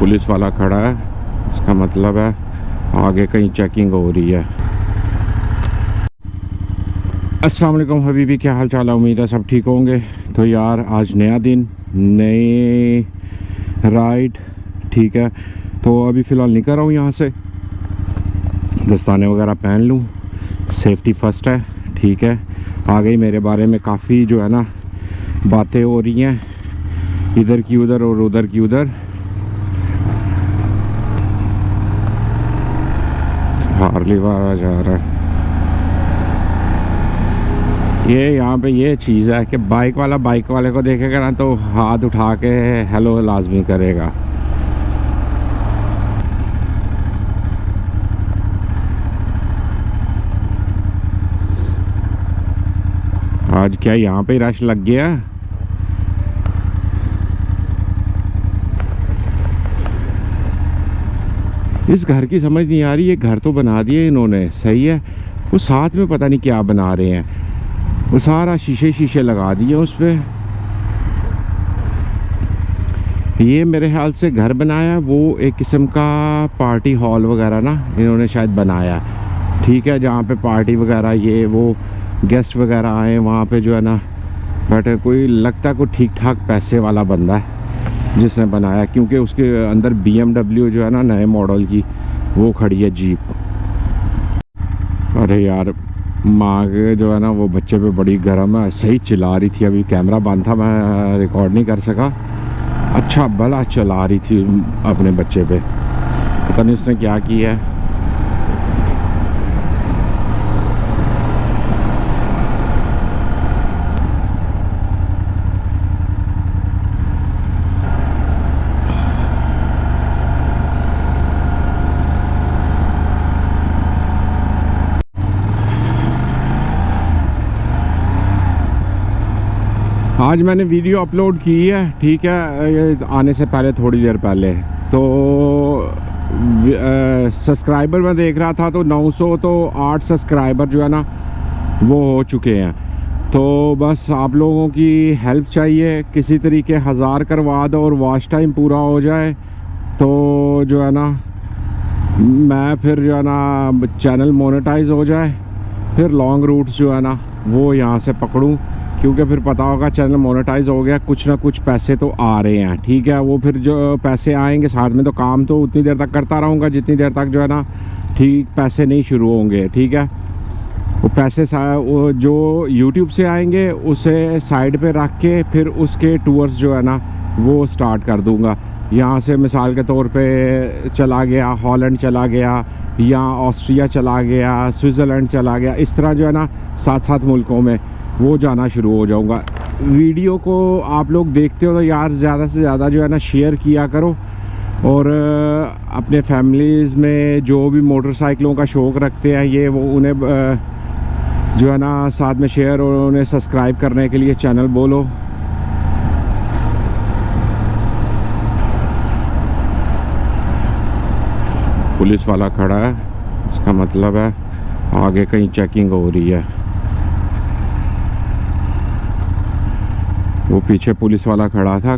Police वाला खड़ा है, इसका मतलब है आगे कहीं चेकिंग हो रही है। अस्सलाम वालेकुम हबीबी, क्या हाल चाल है? उम्मीद है सब ठीक होंगे। तो यार आज नया दिन, नई राइड, ठीक है। तो अभी फ़िलहाल निकल रहा हूँ यहाँ से, दस्ताने वगैरह पहन लूँ, सेफ्टी फर्स्ट है, ठीक है। आगे मेरे बारे में काफ़ी जो है ना बातें हो रही हैं, इधर की उधर और उधर की उधर। हार्ली वाला जा रहा है। ये यहाँ पे ये चीज़ है कि बाइक वाला बाइक वाले को देखेगा ना तो हाथ उठा के हेलो लाजमी करेगा। आज क्या यहाँ पे रश लग गया? इस घर की समझ नहीं आ रही। ये घर तो बना दिए इन्होंने, सही है, वो साथ में पता नहीं क्या बना रहे हैं। वो सारा शीशे लगा दिए उस पर। ये मेरे ख्याल से घर बनाया वो एक किस्म का पार्टी हॉल वगैरह ना इन्होंने शायद बनाया, ठीक है, जहाँ पे पार्टी वगैरह ये वो गेस्ट वगैरह आए वहाँ पे जो है ना। बट कोई लगता कोई ठीक ठाक पैसे वाला बंदा है जिसने बनाया, क्योंकि उसके अंदर BMW जो है ना नए मॉडल की वो खड़ी है, जीप। अरे यार माँ के जो है ना वो बच्चे पे बड़ी गर्म है, सही चिल्ला रही थी। अभी कैमरा बंद था, मैं रिकॉर्ड नहीं कर सका। अच्छा भला चला रही थी अपने बच्चे पे, पता नहीं उसने क्या किया है। आज मैंने वीडियो अपलोड की है, ठीक है, ये आने से पहले थोड़ी देर पहले। तो सब्सक्राइबर मैं देख रहा था तो 900 तो 8 सब्सक्राइबर जो है ना वो हो चुके हैं। तो बस आप लोगों की हेल्प चाहिए, किसी तरीके 1000 करवा दो और वॉच टाइम पूरा हो जाए तो जो है ना मैं फिर जो है ना चैनल मोनेटाइज हो जाए, फिर लॉन्ग रूट्स जो है ना वो यहाँ से पकड़ूँ, क्योंकि फिर पता होगा चैनल मोनेटाइज हो गया, कुछ ना कुछ पैसे तो आ रहे हैं, ठीक है। वो फिर जो पैसे आएंगे साथ में तो काम तो उतनी देर तक करता रहूँगा जितनी देर तक जो है ना ठीक पैसे नहीं शुरू होंगे, ठीक है। वो पैसे वो जो YouTube से आएंगे उसे साइड पे रख के फिर उसके टूर्स जो है ना वो स्टार्ट कर दूँगा। यहाँ से मिसाल के तौर पे चला गया हॉलैंड, चला गया या ऑस्ट्रिया चला गया, स्विट्ज़रलैंड चला गया, इस तरह जो है ना 7 मुल्कों में वो जाना शुरू हो जाऊंगा। वीडियो को आप लोग देखते हो तो यार ज़्यादा से ज़्यादा जो है ना शेयर किया करो, और अपने फैमिलीज़ में जो भी मोटरसाइकिलों का शौक़ रखते हैं ये वो उन्हें जो है ना साथ में शेयर और उन्हें सब्सक्राइब करने के लिए चैनल बोलो। पुलिस वाला खड़ा है, इसका मतलब है आगे कहीं चेकिंग हो रही है। वो पीछे पुलिस वाला खड़ा था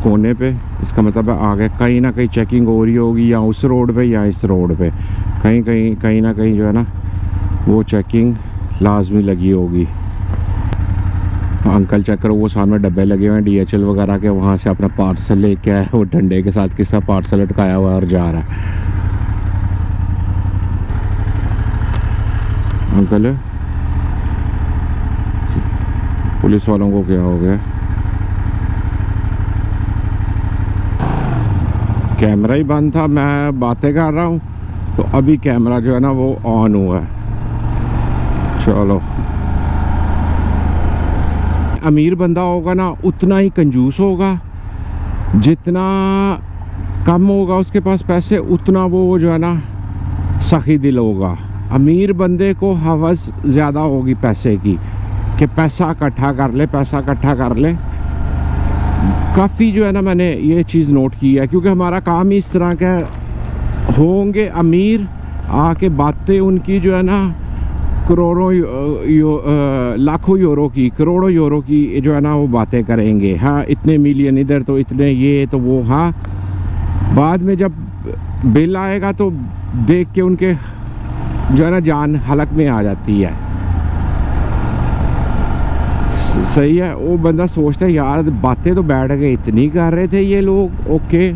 कोने पे, इसका मतलब है आगे कहीं ना कहीं चेकिंग हो रही होगी, या उस रोड पे या इस रोड पे कहीं ना कहीं जो है ना वो चेकिंग लाजमी लगी होगी। अंकल चेक करो, वो सामने डब्बे लगे हुए हैं DHL वगैरह के, वहाँ से अपना पार्सल लेके आया, वो डंडे के साथ किसका पार्सल लटकाया हुआ है और जा रहा है। अंकल पुलिस वालों को क्या हो गया? कैमरा ही बंद था, मैं बातें कर रहा हूँ तो अभी कैमरा जो है ना वो ऑन हुआ है। चलो, अमीर बंदा होगा ना उतना ही कंजूस होगा, जितना कम होगा उसके पास पैसे उतना वो जो है ना सखी दिल होगा। अमीर बंदे को हवस ज़्यादा होगी पैसे की, कि पैसा इकट्ठा कर ले। काफ़ी जो है ना मैंने ये चीज़ नोट की है, क्योंकि हमारा काम ही इस तरह का होंगे अमीर आके बातें उनकी जो है ना करोड़ों लाखों यूरो की, करोड़ों यूरो की जो है ना वो बातें करेंगे। हाँ इतने मिलियन इधर तो इतने ये तो वो, हाँ बाद में जब बिल आएगा तो देख के उनके जो है ना जान हलक में आ जाती है। सही है, वो बंदा सोचता है यार बातें तो बैठ गए इतनी कर रहे थे ये लोग, ओके,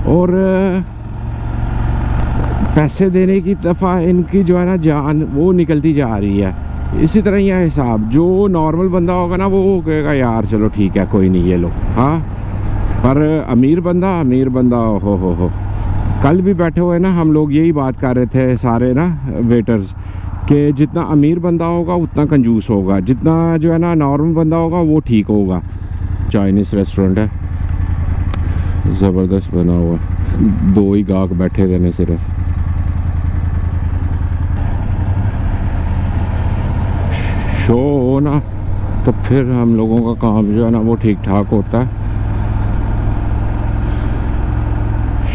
और पैसे देने की दफ़ा इनकी जो है ना जान वो निकलती जा रही है। इसी तरह यह हिसाब जो नॉर्मल बंदा होगा ना वो कहेगा यार चलो ठीक है कोई नहीं ये लो, हाँ। पर अमीर बंदा हो कल भी बैठे हुए ना हम लोग यही बात कर रहे थे सारे ना वेटर्स कि जितना अमीर बंदा होगा उतना कंजूस होगा, जितना जो है ना नॉर्मल बंदा होगा वो ठीक होगा। चाइनीज़ रेस्टोरेंट है, ज़बरदस्त बना हुआ, 2 ही गाहक बैठे रहने सिर्फ। शो हो ना तो फिर हम लोगों का काम जो है ना वो ठीक ठाक होता है।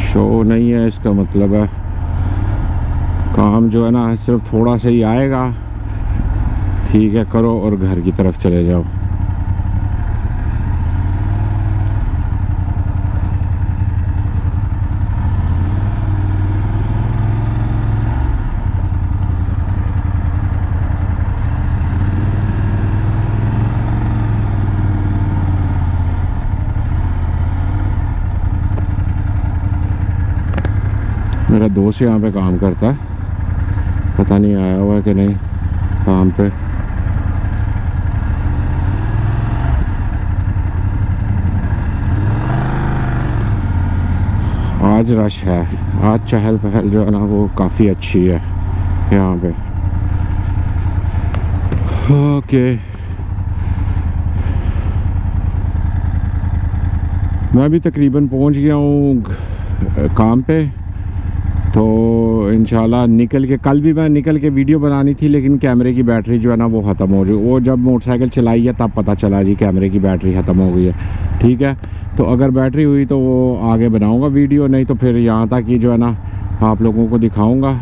शो नहीं है इसका मतलब है काम जो है ना सिर्फ थोड़ा सा ही आएगा, ठीक है करो और घर की तरफ चले जाओ। मेरा दोस्त यहाँ पे काम करता है, पता नहीं आया हुआ है कि नहीं काम पे। आज रश है, आज चहल पहल जो है ना वो काफ़ी अच्छी है यहाँ पे। ओके, मैं भी तकरीबन पहुँच गया हूँ काम पे, तो इंशाल्लाह निकल के, कल भी मैं निकल के वीडियो बनानी थी लेकिन कैमरे की बैटरी जो है ना वो ख़त्म हो गई। वो जब मोटरसाइकिल चलाई है तब पता चला जी कैमरे की बैटरी ख़त्म हो गई है। ठीक है, तो अगर बैटरी हुई तो वो आगे बनाऊंगा वीडियो, नहीं तो फिर यहाँ तक ही जो है ना आप लोगों को दिखाऊंगा।